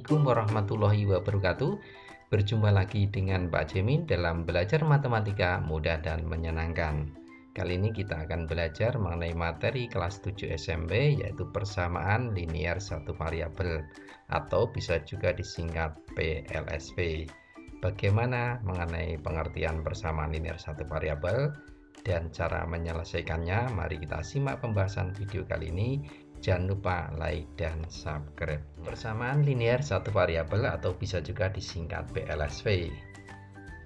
Assalamualaikum warahmatullahi wabarakatuh. Berjumpa lagi dengan Pak Jemin dalam belajar matematika mudah dan menyenangkan. Kali ini kita akan belajar mengenai materi kelas 7 SMP, yaitu persamaan linear satu variabel atau bisa juga disingkat PLSV. Bagaimana mengenai pengertian persamaan linear satu variabel dan cara menyelesaikannya? Mari kita simak pembahasan video kali ini. Jangan lupa like dan subscribe. Persamaan linear satu variabel atau bisa juga disingkat PLSV.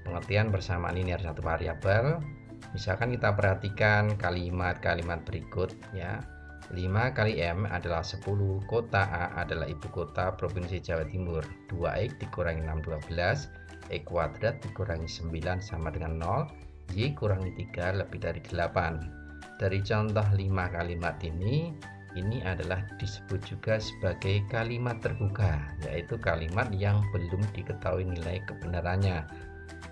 Pengertian persamaan linear satu variabel, misalkan kita perhatikan kalimat-kalimat berikut ya. 5 kali M adalah 10, kota A adalah ibu kota Provinsi Jawa Timur. 2X dikurangi 6 12, X kuadrat dikurangi 9 sama dengan 0, Y kurangi 3 lebih dari 8. Dari contoh 5 kalimat ini adalah disebut juga sebagai kalimat terbuka, yaitu kalimat yang belum diketahui nilai kebenarannya.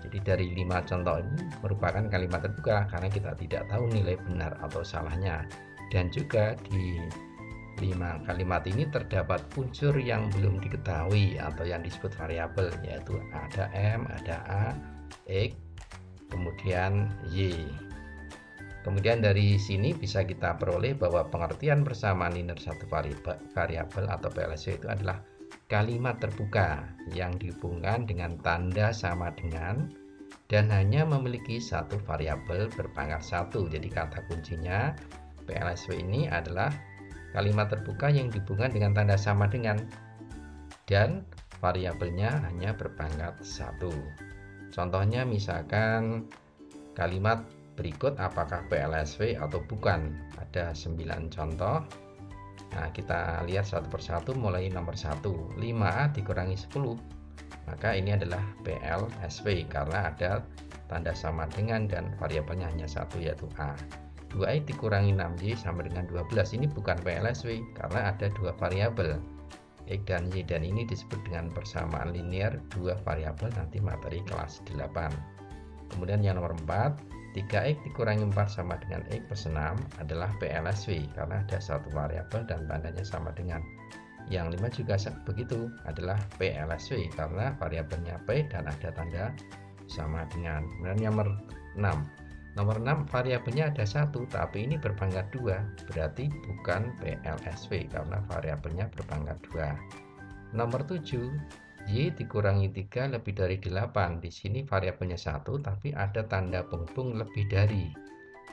Jadi dari 5 contoh ini merupakan kalimat terbuka karena kita tidak tahu nilai benar atau salahnya. Dan juga di 5 kalimat ini terdapat unsur yang belum diketahui atau yang disebut variabel, yaitu ada M, ada A, X, kemudian Y. Kemudian dari sini bisa kita peroleh bahwa pengertian persamaan linear satu variabel atau PLSV itu adalah kalimat terbuka yang dihubungkan dengan tanda sama dengan dan hanya memiliki satu variabel berpangkat 1. Jadi kata kuncinya PLSV ini adalah kalimat terbuka yang dihubungkan dengan tanda sama dengan dan variabelnya hanya berpangkat 1. Contohnya misalkan kalimat berikut apakah PLSV atau bukan, ada 9 contoh. Nah, kita lihat satu persatu mulai nomor 1, 5A dikurangi 10, maka ini adalah PLSV karena ada tanda sama dengan dan variabelnya hanya satu, yaitu A. 2X dikurangi 6Y sama dengan 12, ini bukan PLSV karena ada dua variabel X dan Y, dan ini disebut dengan persamaan linear dua variabel nanti materi kelas 8. Kemudian yang nomor 4, 3X dikurangi 4 sama dengan X plus 6 adalah PLSV karena ada satu variabel dan tandanya sama dengan. Yang 5 juga begitu, adalah PLSV karena variabelnya P dan ada tanda sama dengan. Kemudian yang nomor 6 variabelnya ada 1 tapi ini berpangkat 2, berarti bukan PLSV karena variabelnya berpangkat 2. Nomor 7, Y dikurangi 3 lebih dari 8. Di sini variabelnya 1 tapi ada tanda penghubung lebih dari.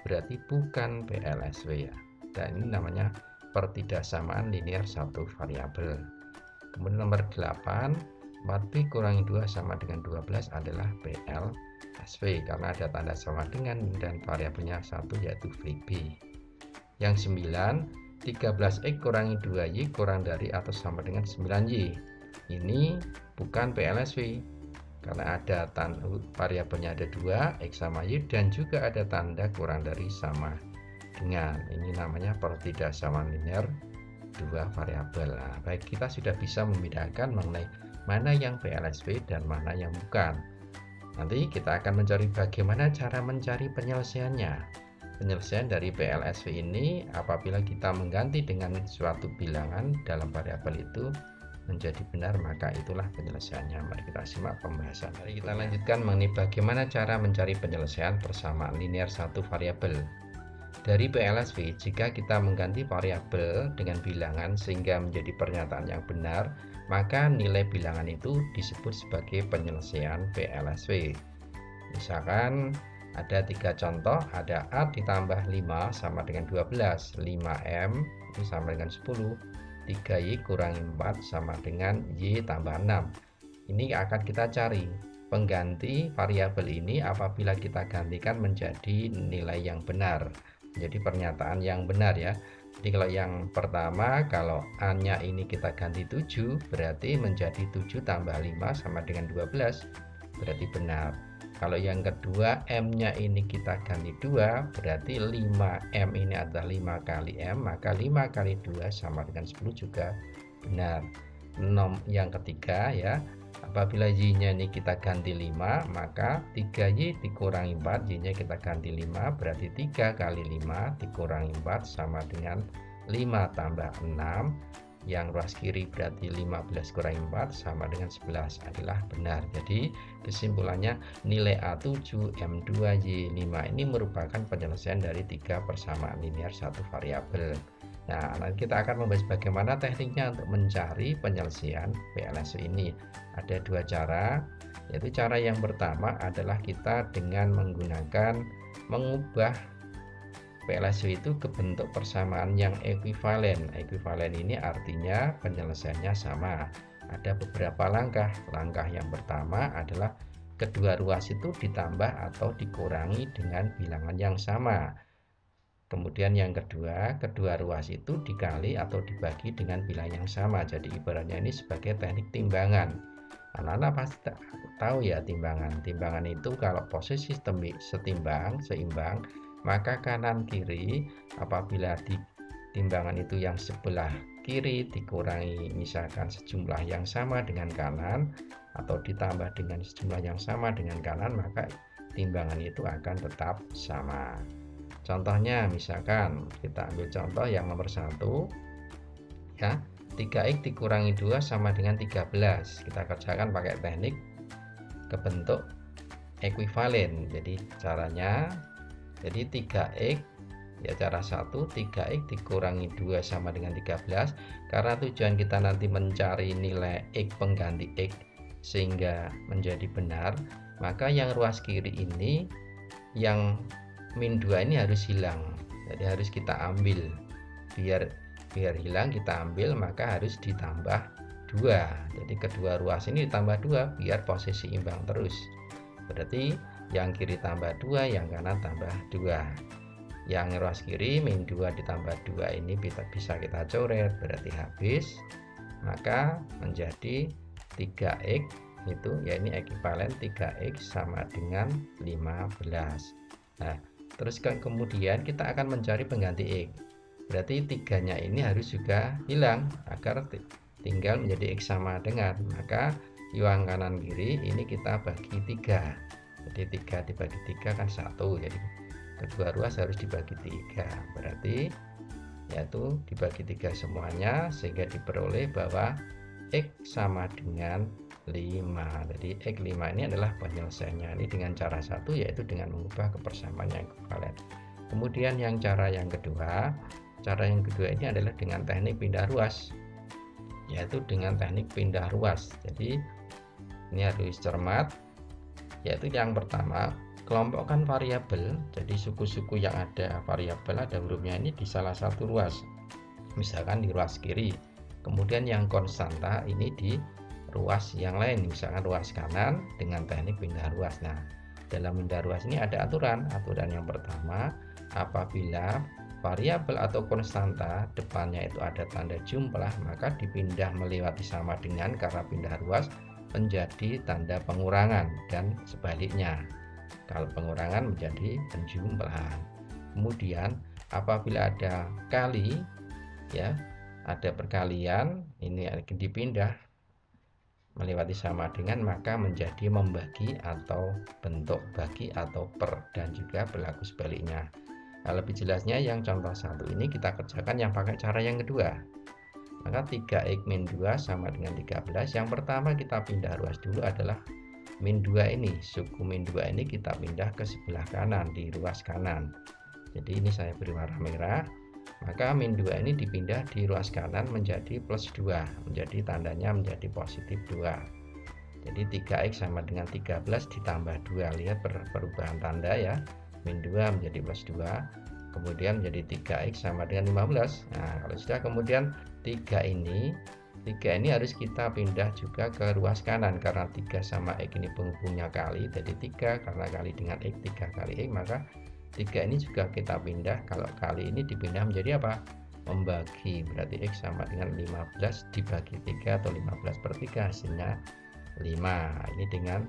Berarti bukan PLSV ya. Dan ini namanya pertidaksamaan linear satu variabel. Kemudian nomor 8, 4B kurangi 2 sama dengan 12 adalah PLSV karena ada tanda sama dengan dan variabelnya 1 yaitu VB. Yang 9, 13X kurangi 2Y kurang dari atau sama dengan 9Y. Ini bukan PLSV karena ada variabelnya ada 2, X sama Y, dan juga ada tanda kurang dari sama dengan. Ini namanya pertidaksamaan linear dua variabel. Nah, baik, kita sudah bisa membedakan mengenai mana yang PLSV dan mana yang bukan. Nanti kita akan mencari bagaimana cara mencari penyelesaiannya. Penyelesaian dari PLSV ini apabila kita mengganti dengan suatu bilangan dalam variabel itu menjadi benar, maka itulah penyelesaiannya. Mari kita simak pembahasan. Mari kita lanjutkan mengenai bagaimana cara mencari penyelesaian persamaan linear satu variabel. Dari PLSV, jika kita mengganti variabel dengan bilangan sehingga menjadi pernyataan yang benar, maka nilai bilangan itu disebut sebagai penyelesaian PLSV. Misalkan ada 3 contoh, ada A ditambah 5 sama dengan 12, 5M itu sama dengan 10, 3Y kurangi 4 sama dengan Y tambah 6. Ini akan kita cari pengganti variabel ini apabila kita gantikan menjadi nilai yang benar, menjadi pernyataan yang benar ya. Jadi kalau yang pertama, kalau A nya ini kita ganti 7, berarti menjadi 7 tambah 5 sama dengan 12, berarti benar. Kalau yang kedua, M nya ini kita ganti 2, berarti 5M ini adalah 5 kali M, maka 5 kali 2 sama dengan 10 juga benar. Yang ketiga ya, apabila Y nya ini kita ganti 5, maka 3Y dikurangi 4, Y nya kita ganti 5, berarti 3 kali 5 dikurangi 4 sama dengan 5 tambah 6, yang ruas kiri berarti 15 kurangi 4 sama dengan 11 adalah benar. Jadi kesimpulannya nilai A7 M2Y5 ini merupakan penyelesaian dari 3 persamaan linear satu variabel. Nah, nanti kita akan membahas bagaimana tekniknya untuk mencari penyelesaian PLSU ini. Ada dua cara, yaitu cara yang pertama adalah kita dengan menggunakan mengubah PLSU itu ke bentuk persamaan yang ekuivalen. Ekuivalen ini artinya penyelesaiannya sama. Ada beberapa langkah. Langkah yang pertama adalah kedua ruas itu ditambah atau dikurangi dengan bilangan yang sama. Kemudian yang kedua, kedua ruas itu dikali atau dibagi dengan bilangan yang sama. Jadi ibaratnya ini sebagai teknik timbangan. Anak-anak pasti tahu ya timbangan. Timbangan itu kalau posisi seimbang, maka kanan kiri apabila di timbangan itu yang sebelah kiri dikurangi misalkan sejumlah yang sama dengan kanan atau ditambah dengan sejumlah yang sama dengan kanan, maka timbangan itu akan tetap sama. Contohnya misalkan kita ambil contoh yang nomor 1 ya, 3x dikurangi 2 sama dengan 13. Kita kerjakan pakai teknik kebentuk ekuivalen. Jadi caranya, jadi 3x ya, cara 1 3x dikurangi 2 sama dengan 13. Karena tujuan kita nanti mencari nilai x pengganti x sehingga menjadi benar, maka yang ruas kiri ini yang min 2 ini harus hilang. Jadi harus kita ambil, biar hilang kita ambil, maka harus ditambah 2. Jadi kedua ruas ini ditambah 2 biar posisi imbang terus. Berarti yang kiri tambah 2, yang kanan tambah 2. Yang ruas kiri min 2 ditambah 2 ini bisa kita coret, berarti habis. Maka menjadi 3x itu ya, ini ekuivalen 3x sama dengan 15. Nah, terus kemudian kita akan mencari pengganti x. Berarti 3-nya ini harus juga hilang agar tinggal menjadi x sama dengan, maka yang kanan kiri ini kita bagi 3. Jadi 3 dibagi 3 kan 1. Jadi kedua ruas harus dibagi 3. Berarti yaitu dibagi 3 semuanya sehingga diperoleh bahwa x sama dengan 5. Jadi x 5 ini adalah penyelesaiannya. Ini dengan cara 1, yaitu dengan mengubah ke persamaan yang ekuivalen. Kemudian yang cara yang kedua ini adalah dengan teknik pindah ruas, yaitu dengan teknik pindah ruas. Jadi ini harus cermat, yaitu yang pertama kelompokkan variabel. Jadi suku-suku yang ada variabel ada hurufnya ini di salah satu ruas, misalkan di ruas kiri. Kemudian yang konstanta ini di ruas yang lain, misalkan ruas kanan, dengan teknik pindah ruas. Nah, dalam pindah ruas ini ada aturan yang pertama, apabila variabel atau konstanta depannya itu ada tanda jumlah, maka dipindah melewati sama dengan, karena pindah ruas menjadi tanda pengurangan, dan sebaliknya kalau pengurangan menjadi penjumlahan. Kemudian apabila ada kali ya, ada perkalian, ini dipindah melewati sama dengan, maka menjadi membagi atau bentuk bagi atau per, dan juga berlaku sebaliknya. Nah, lebih jelasnya yang contoh 1 ini kita kerjakan yang pakai cara yang kedua. Maka 3x min 2 sama dengan 13. Yang pertama kita pindah ruas dulu adalah min 2 ini. Suku min 2 ini kita pindah ke sebelah kanan, di ruas kanan. Jadi ini saya beri warna merah. Maka min 2 ini dipindah di ruas kanan menjadi plus 2. Menjadi tandanya menjadi positif 2. Jadi 3x sama dengan 13 ditambah 2. Lihat perubahan tanda ya. Min 2 menjadi plus 2. Kemudian menjadi 3x sama dengan 15. Nah, kalau sudah, kemudian 3 ini harus kita pindah juga ke ruas kanan, karena 3 sama x ini penghubungnya kali, jadi 3 karena kali dengan x, 3 kali x, maka 3 ini juga kita pindah. Kalau kali ini dipindah menjadi apa? Membagi, berarti x sama dengan 15 dibagi 3 atau 15 per 3, hasilnya 5. Ini dengan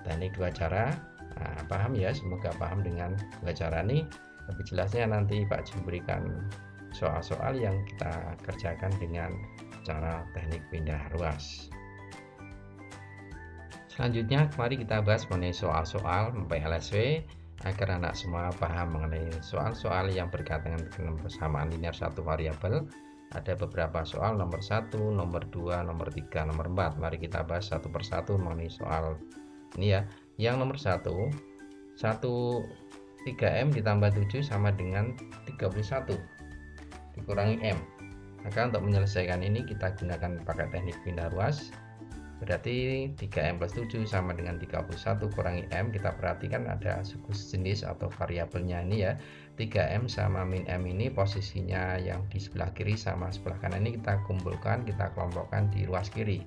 teknik dua cara. Nah, paham ya, semoga paham dengan dua cara ini. Lebih jelasnya nanti Pak Ju berikan soal-soal yang kita kerjakan dengan cara teknik pindah ruas. Selanjutnya mari kita bahas mengenai soal-soal PLSW agar anak semua paham mengenai soal-soal yang berkaitan dengan persamaan linear satu variabel. Ada beberapa soal nomor 1, nomor 2, nomor 3, nomor 4. Mari kita bahas satu persatu mengenai soal ini ya. Yang nomor 1, 3M ditambah 7 sama dengan 31 dikurangi M. Maka untuk menyelesaikan ini kita gunakan pakai teknik pindah ruas. Berarti 3M plus 7 sama dengan 31 kurangi M. Kita perhatikan ada suku jenis atau variabelnya ini ya. 3M sama min M ini posisinya yang di sebelah kiri sama sebelah kanan ini kita kumpulkan, kita kelompokkan di ruas kiri.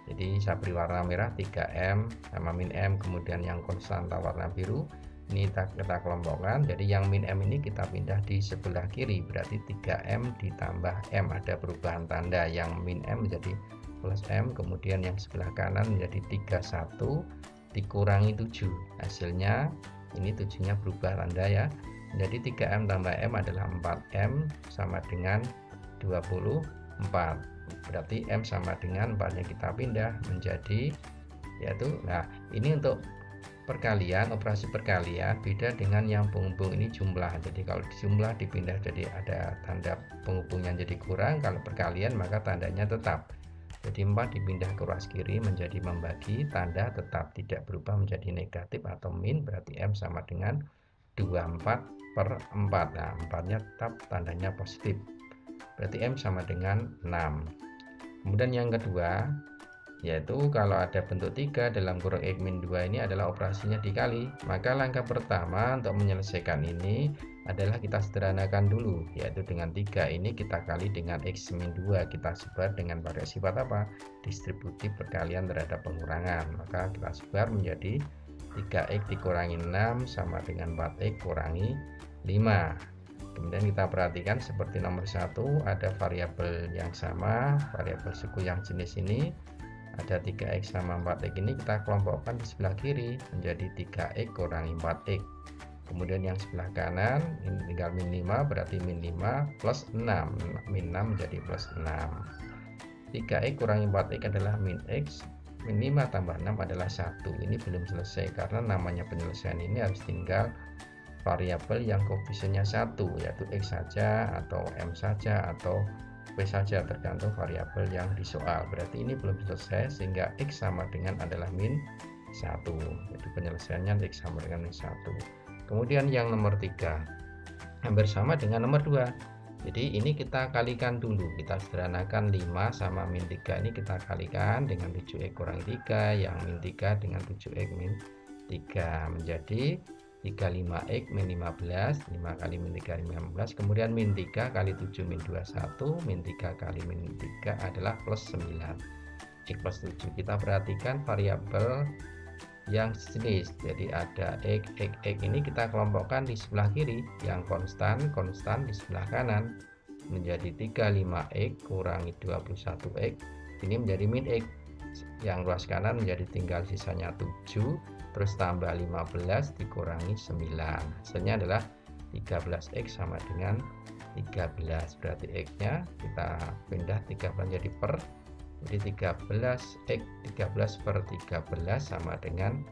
Jadi saya beri warna merah 3M sama min M, kemudian yang konstanta warna biru ini kita kelompokkan. Jadi yang min M ini kita pindah di sebelah kiri, berarti 3M ditambah M, ada perubahan tanda, yang min M menjadi plus M, kemudian yang sebelah kanan menjadi 31 dikurangi 7. Hasilnya ini 7 nya berubah tanda ya. Jadi 3M tambah M adalah 4M sama dengan 24. Berarti M sama dengan 4 yang kita pindah menjadi yaitu, nah ini untuk perkalian, operasi perkalian beda dengan yang penghubung ini jumlah. Jadi kalau jumlah dipindah jadi ada tanda penghubungnya jadi kurang, kalau perkalian maka tandanya tetap. Jadi 4 dipindah ke ruas kiri menjadi membagi, tanda tetap tidak berubah menjadi negatif atau min, berarti M sama dengan 24/4. Nah 4 nya tetap tandanya positif, berarti M sama dengan 6. Kemudian yang kedua yaitu kalau ada bentuk 3 dalam kurung X min 2 ini adalah operasinya dikali. Maka langkah pertama untuk menyelesaikan ini adalah kita sederhanakan dulu, yaitu dengan 3 ini kita kali dengan X min 2, kita sebar dengan pakai sifat apa? Distributif perkalian terhadap pengurangan. Maka kita sebar menjadi 3X dikurangi 6 sama dengan 4X kurangi 5. Kemudian kita perhatikan seperti nomor 1 ada variabel yang sama, variabel suku yang jenis ini ada 3X sama 4X, ini kita kelompokkan di sebelah kiri menjadi 3X kurangi 4X. Kemudian yang sebelah kanan ini tinggal min 5, berarti min 5 plus 6, min 6 menjadi plus 6. 3X kurangi 4X adalah min X, min 5 tambah 6 adalah 1. Ini belum selesai karena namanya penyelesaian ini harus tinggal variabel yang koefisiennya 1, yaitu X saja atau M saja atau P saja, tergantung variabel yang di soal. Berarti ini belum selesai sehingga X sama dengan adalah min 1. Jadi penyelesaiannya X sama dengan min 1. Kemudian yang nomor 3 hampir sama dengan nomor 2. Jadi ini kita kalikan dulu, kita sederhanakan 5 sama min 3 ini kita kalikan dengan 7X kurang 3, yang min 3 dengan 7X min 3 menjadi 35X min 15, 5 kali min 3 15, kemudian min 3 kali 7 min 21, min 3 kali min 3 adalah plus 9, X plus 7. Kita perhatikan variabel yang jenis, jadi ada X ini kita kelompokkan di sebelah kiri, yang konstan di sebelah kanan menjadi 35X kurangi 21X, ini menjadi min X, yang ruas kanan menjadi tinggal sisanya 7 terus tambah 15 dikurangi 9, hasilnya adalah 13X sama dengan 13, berarti X nya kita pindah 13 jadi per, jadi 13X 13 per 13 sama dengan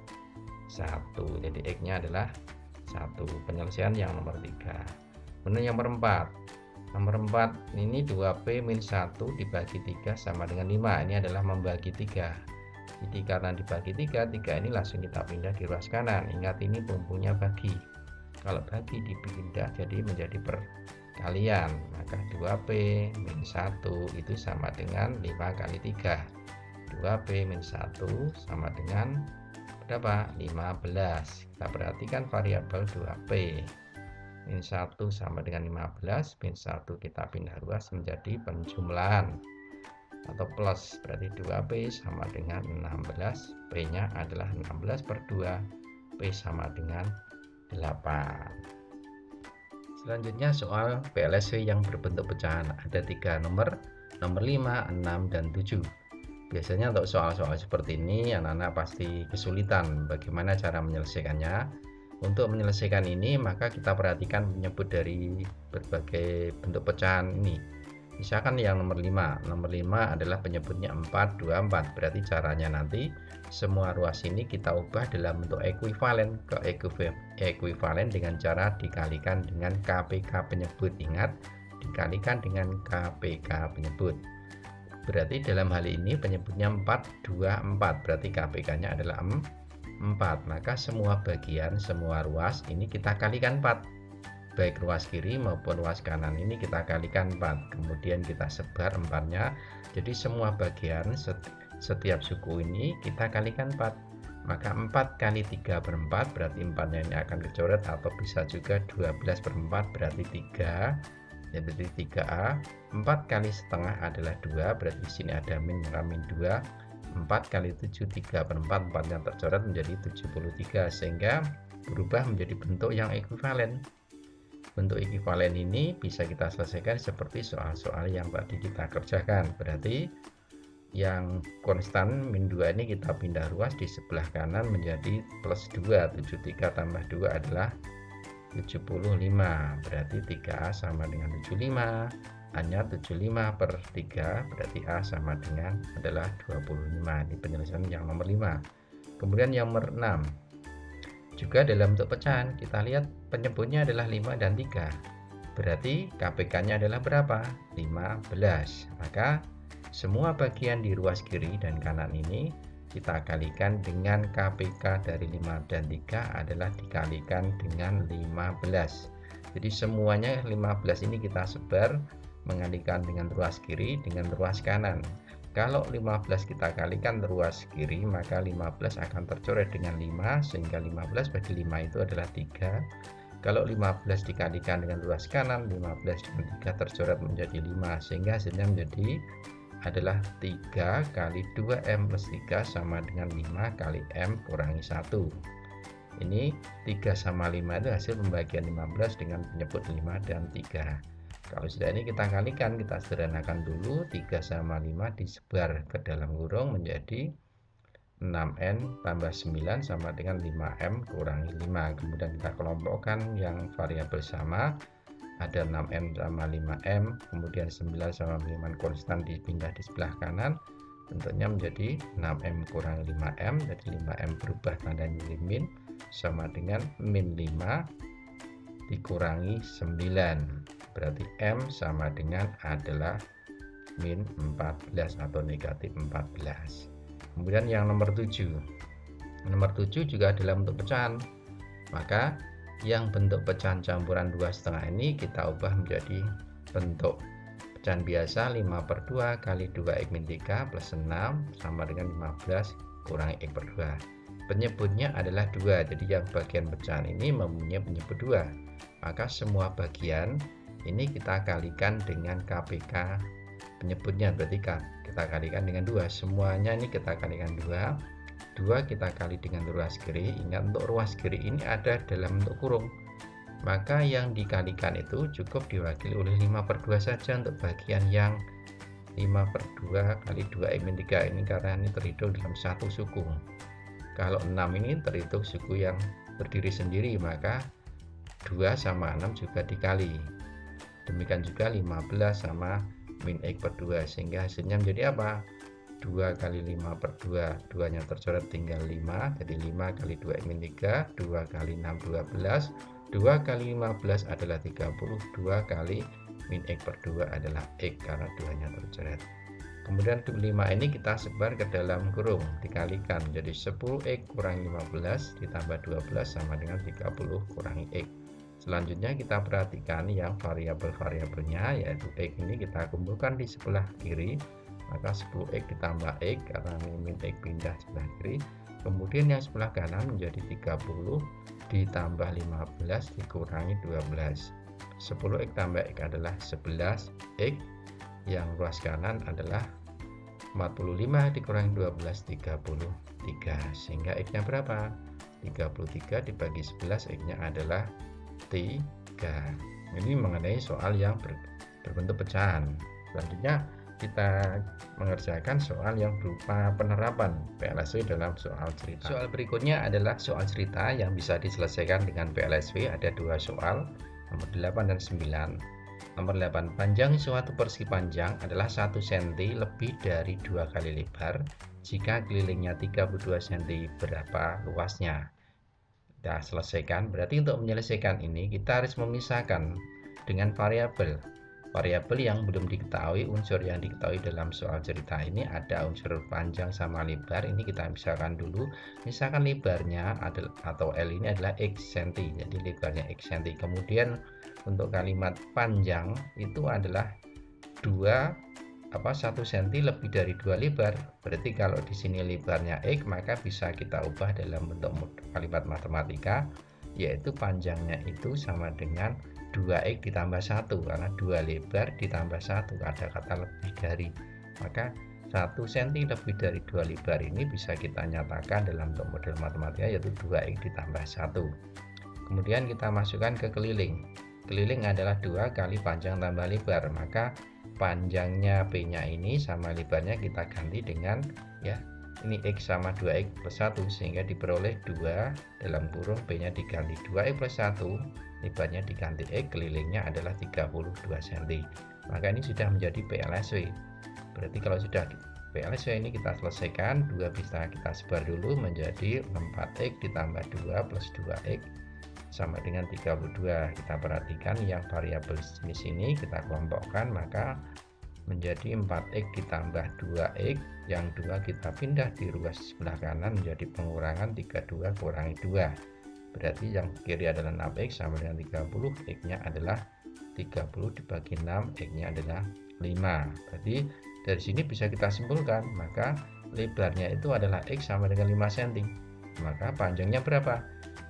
1, jadi X nya adalah 1. Penyelesaian yang nomor 3. Kemudian yang nomor 4 ini 2P min 1 dibagi 3 sama dengan 5, ini adalah membagi 3. Jadi karena dibagi 3 ini langsung kita pindah di ruas kanan. Ingat ini penghubungnya bagi, kalau bagi dipindah jadi menjadi perkalian, maka 2P min 1 itu sama dengan 5 kali 3. 2P min 1 sama dengan berapa? 15. Kita perhatikan variabel 2P min 1 sama dengan 15, min 1 kita pindah ruas menjadi penjumlahan atau plus, berarti 2P sama dengan 16, P nya adalah 16 per 2, P sama dengan 8. Selanjutnya soal PLSV yang berbentuk pecahan, ada 3 nomor 5, 6, dan 7. Biasanya untuk soal-soal seperti ini anak-anak pasti kesulitan bagaimana cara menyelesaikannya. Untuk menyelesaikan ini maka kita perhatikan menyebut dari berbagai bentuk pecahan ini. Misalkan yang nomor 5 adalah penyebutnya 4, 2, 4. Berarti caranya nanti semua ruas ini kita ubah dalam bentuk ekuivalen ke ekuivalen dengan cara dikalikan dengan KPK penyebut. Ingat, dikalikan dengan KPK penyebut. Berarti dalam hal ini penyebutnya 4, 2, 4. Berarti KPK-nya adalah 4. Maka semua bagian, semua ruas ini kita kalikan 4. Baik ruas kiri maupun ruas kanan ini kita kalikan 4. Kemudian kita sebar 4-nya. Jadi semua bagian setiap suku ini kita kalikan 4. Maka 4 kali 3/4 berarti 4-nya ini akan kecoret, atau bisa juga 12/4 berarti 3. Ya, berarti 3A. 4 kali setengah adalah 2, berarti di sini ada min, maka min 2. 4 kali 7 3/4, 4 yang tercoret menjadi 73, sehingga berubah menjadi bentuk yang ekuivalen. Bentuk ekuivalen ini bisa kita selesaikan seperti soal-soal yang tadi kita kerjakan. Berarti yang konstan min 2 ini kita pindah ruas di sebelah kanan menjadi plus 2. 73 tambah 2 adalah 75. Berarti 3A sama dengan 75. A-nya 75 per 3, berarti A sama dengan adalah 25. Ini penyelesaian yang nomor 5. Kemudian yang nomor 6. Juga dalam bentuk pecahan, kita lihat penyebutnya adalah 5 dan 3. Berarti KPK-nya adalah berapa? 15. Maka semua bagian di ruas kiri dan kanan ini kita kalikan dengan KPK dari 5 dan 3 adalah dikalikan dengan 15. Jadi semuanya 15 ini kita sebar mengalikan dengan ruas kiri dengan ruas kanan. Kalau 15 kita kalikan ruas kiri, maka 15 akan tercoret dengan 5, sehingga 15 bagi 5 itu adalah 3. Kalau 15 dikalikan dengan ruas kanan, 15 dengan 3 tercoret menjadi 5, sehingga hasilnya menjadi adalah 3 kali 2M plus 3 sama dengan 5 kali M kurangi 1. Ini 3 sama 5 itu hasil pembagian 15 dengan penyebut 5 dan 3. Kalau sudah ini kita kalikan, kita sederhanakan dulu. 3 sama 5 disebar ke dalam kurung menjadi 6N tambah 9 sama dengan 5M kurangi 5. Kemudian kita kelompokkan yang variabel sama. Ada 6M sama 5M, kemudian 9 sama 5 konstan dipindah di sebelah kanan, bentuknya menjadi 6M kurang 5M, jadi 5M berubah tanda menjadi min, sama dengan min 5 dikurangi 9, berarti M sama dengan adalah min 14 atau negatif 14. Kemudian yang nomor 7. Nomor 7 juga adalah bentuk pecahan, maka yang bentuk pecahan campuran 2,5 ini kita ubah menjadi bentuk pecahan biasa. 5/2 kali 2x min 3 plus 6 sama dengan 15 kurangi x per 2. Penyebutnya adalah 2, jadi yang bagian pecahan ini mempunyai penyebut 2. Maka semua bagian ini kita kalikan dengan KPK penyebutnya, berarti kita kalikan dengan 2. Semuanya ini kita kalikan 2. 2 kita kali dengan ruas kiri. Ingat, untuk ruas kiri ini ada dalam bentuk kurung, maka yang dikalikan itu cukup diwakili oleh 5/2 saja untuk bagian yang 5/2 kali 2x min 3 ini, karena ini terhitung dalam satu suku. Kalau 6 ini terhitung suku yang berdiri sendiri, maka 2 sama 6 juga dikali. Demikian juga 15 sama min x per 2, sehingga hasilnya menjadi apa? 2 kali 5/2, 2 nya tercoret tinggal 5, jadi 5 kali 2 min 3, 2 kali 6 12, 2 kali 15 adalah 30, 2 kali min x per 2 adalah x karena 2 nya tercoret. Kemudian 5 ini kita sebar ke dalam kurung, dikalikan jadi 10x kurang 15 ditambah 12 sama dengan 30 kurangi x. Selanjutnya kita perhatikan yang variabel-variabelnya, yaitu x ini kita kumpulkan di sebelah kiri. Maka 10x ditambah x karena min x pindah sebelah kiri. Kemudian yang sebelah kanan menjadi 30 ditambah 15 dikurangi 12. 10x tambah x adalah 11x. Yang ruas kanan adalah 45 dikurangi 12 33. Sehingga x-nya berapa? 33 dibagi 11, x-nya adalah 3. Ini mengenai soal yang berbentuk pecahan. Selanjutnya kita mengerjakan soal yang berupa penerapan PLSW dalam soal cerita. Soal berikutnya adalah soal cerita yang bisa diselesaikan dengan PLSW. Ada 2 soal, nomor 8 dan 9. Nomor 8, panjang suatu persegi panjang adalah 1 cm lebih dari 2 kali lebar jika kelilingnya 32 cm. Berapa luasnya? Kita selesaikan. Berarti untuk menyelesaikan ini kita harus memisahkan dengan variabel. variabel yang belum diketahui, unsur yang diketahui dalam soal cerita ini ada unsur panjang sama lebar. Ini kita misalkan dulu, misalkan lebarnya adalah atau L ini adalah X cm, jadi lebarnya X cm. Kemudian untuk kalimat panjang itu adalah 1 cm lebih dari 2 lebar. Berarti kalau di sini lebarnya X, maka bisa kita ubah dalam bentuk kalimat matematika, yaitu panjangnya itu sama dengan 2x ditambah 1, karena 2 lebar ditambah 1 ada kata lebih dari, maka 1 cm lebih dari 2 lebar ini bisa kita nyatakan dalam bentuk model matematika yaitu 2x ditambah 1. Kemudian kita masukkan ke keliling. Keliling adalah 2 kali panjang tambah lebar, maka panjangnya P nya ini sama lebarnya kita ganti dengan ini X sama 2x plus 1, sehingga diperoleh 2 dalam kurung P nya diganti 2x plus 1, lebarnya diganti X, kelilingnya adalah 32 cm. Maka ini sudah menjadi PLSW. Berarti kalau sudah PLSW ini kita selesaikan, 2 bisa kita sebar dulu menjadi 4x ditambah 2 plus 2x sama dengan 32. Kita perhatikan yang variabel jenis ini kita kelompokkan, maka menjadi 4x ditambah 2x, yang 2 kita pindah di ruas sebelah kanan menjadi pengurangan 32 kurangi 2, berarti yang kiri adalah 6x sama dengan 30, x nya adalah 30 dibagi 6, x nya adalah 5. Berarti dari sini bisa kita simpulkan, maka lebarnya itu adalah x sama dengan 5 cm, maka panjangnya berapa?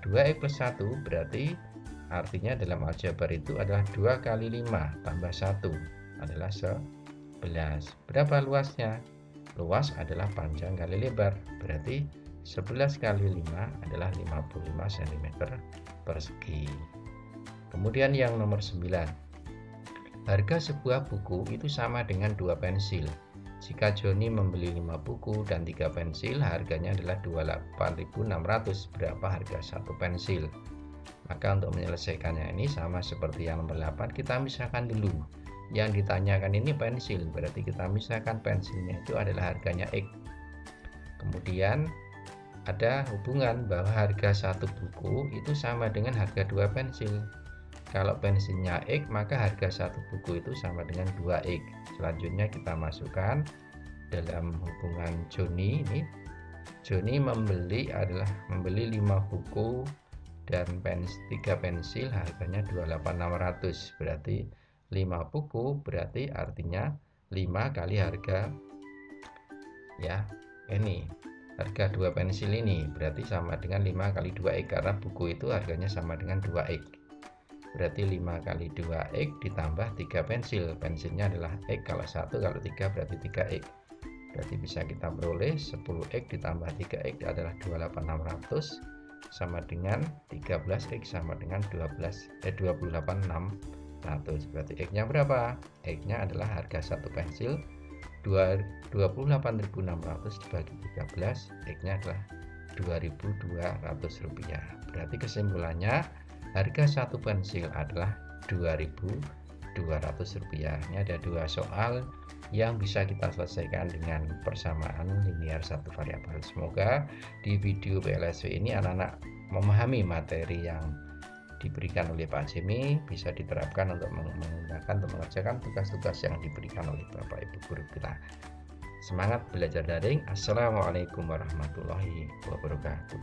2x plus 1, berarti artinya dalam aljabar itu adalah 2 kali 5 tambah 1 adalah 11. Berapa luasnya? Luas adalah panjang kali lebar, berarti 11 kali 5 adalah 55 cm persegi. Kemudian yang nomor 9, harga sebuah buku itu sama dengan 2 pensil. Jika Joni membeli 5 buku dan 3 pensil, harganya adalah 28.600. Berapa harga 1 pensil? Maka untuk menyelesaikannya ini sama seperti yang nomor 8, kita misalkan dulu. Yang ditanyakan ini pensil, berarti kita misalkan pensilnya itu adalah harganya X. Kemudian ada hubungan bahwa harga 1 buku itu sama dengan harga 2 pensil. Kalau pensilnya X, maka harga 1 buku itu sama dengan 2X. Selanjutnya kita masukkan dalam hubungan Joni ini. Joni membeli 5 buku dan 3 pensil, harganya 28.600. Berarti 5 buku berarti artinya 5 kali harga ini harga 2 pensil ini, berarti sama dengan 5 kali 2x, karena buku itu harganya sama dengan 2x. Berarti 5 kali 2x ditambah 3 pensil, pensilnya adalah x, kalau 1 kalau 3 berarti 3x. Berarti bisa kita peroleh 10x ditambah 3x adalah 28.600 sama dengan 13x sama dengan 28.600. Berarti X nya berapa? X nya adalah harga 1 pensil 28.600 dibagi 13, X nya adalah Rp2.200. Berarti kesimpulannya harga 1 pensil adalah Rp2.200. Ini ada 2 soal yang bisa kita selesaikan dengan persamaan linear satu variabel. Semoga di video PLSW ini anak-anak memahami materi yang diberikan oleh Pak Jimmy, bisa diterapkan untuk mengerjakan tugas-tugas yang diberikan oleh Bapak Ibu guru kita. Semangat belajar daring. Assalamualaikum warahmatullahi wabarakatuh.